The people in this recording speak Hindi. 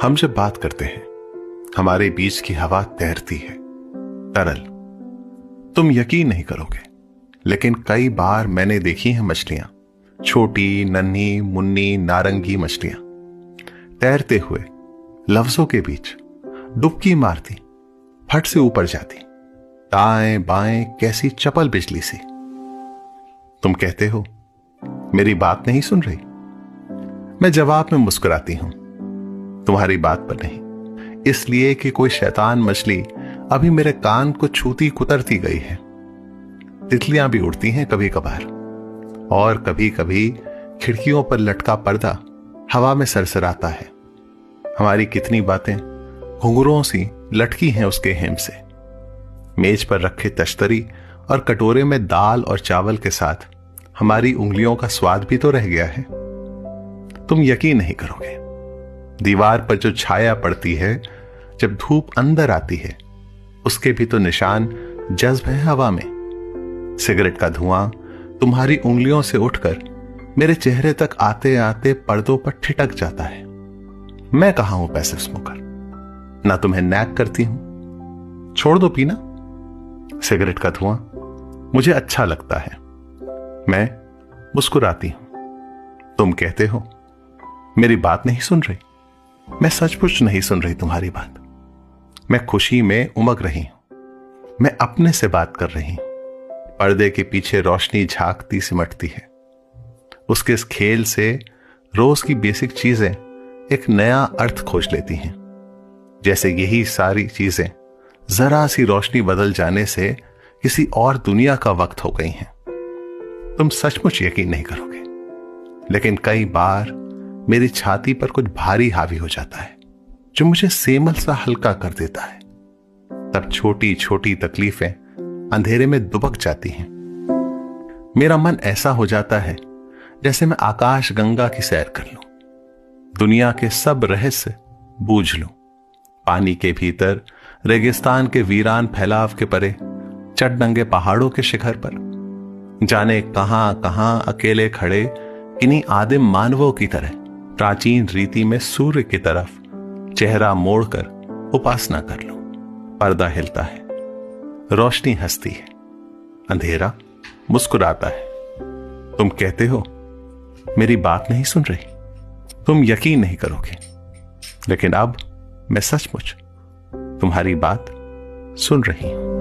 हम जब बात करते हैं हमारे बीच की हवा तैरती है, तरल। तुम यकीन नहीं करोगे, लेकिन कई बार मैंने देखी हैं मछलियां, छोटी नन्ही मुन्नी नारंगी मछलियां तैरते हुए लफ्जों के बीच डुबकी मारती, फट से ऊपर जाती, दाएं बाएं कैसी चपल बिजली सी। तुम कहते हो मेरी बात नहीं सुन रही। मैं जवाब में मुस्कुराती हूं, तुम्हारी बात पर नहीं, इसलिए कि कोई शैतान मछली अभी मेरे कान को छूती कुतरती गई है। तितलियां भी उड़ती हैं कभी कभार, और कभी कभी खिड़कियों पर लटका पर्दा हवा में सरसराता है। हमारी कितनी बातें घुंघरुओं सी लटकी हैं उसके हेम से। मेज पर रखे तश्तरी और कटोरे में दाल और चावल के साथ हमारी उंगलियों का स्वाद भी तो रह गया है। तुम यकीन नहीं करोगे, दीवार पर जो छाया पड़ती है जब धूप अंदर आती है, उसके भी तो निशान जज्ब है हवा में। सिगरेट का धुआं तुम्हारी उंगलियों से उठकर मेरे चेहरे तक आते आते पर्दों पर ठिठक जाता है। मैं कहां हूं पैसिव स्मोकर, ना तुम्हें नैक करती हूं। छोड़ दो पीना। सिगरेट का धुआं मुझे अच्छा लगता है। मैं मुस्कुराती हूं। तुम कहते हो मेरी बात नहीं सुन रही। मैं सचमुच नहीं सुन रही तुम्हारी बात। मैं खुशी में उमग रही हूं। मैं अपने से बात कर रही हूं। पर्दे के पीछे रोशनी झांकती सिमटती है। उसके इस खेल से रोज की बेसिक चीजें एक नया अर्थ खोज लेती हैं, जैसे यही सारी चीजें जरा सी रोशनी बदल जाने से किसी और दुनिया का वक्त हो गई हैं। तुम सचमुच यकीन नहीं करोगे, लेकिन कई बार मेरी छाती पर कुछ भारी हावी हो जाता है, जो मुझे सेमल सा हल्का कर देता है। तब छोटी छोटी तकलीफें अंधेरे में दुबक जाती हैं। मेरा मन ऐसा हो जाता है जैसे मैं आकाश गंगा की सैर कर लूं, दुनिया के सब रहस्य बूझ लूं। पानी के भीतर, रेगिस्तान के वीरान फैलाव के परे, चटनंगे पहाड़ों के शिखर पर, जाने कहां कहां अकेले खड़े इन्हीं आदिम मानवों की तरह प्राचीन रीति में सूर्य की तरफ चेहरा मोड़कर उपासना कर लूं। पर्दा हिलता है, रोशनी हंसती है, अंधेरा मुस्कुराता है। तुम कहते हो मेरी बात नहीं सुन रही। तुम यकीन नहीं करोगे, लेकिन अब मैं सचमुच तुम्हारी बात सुन रही हूं।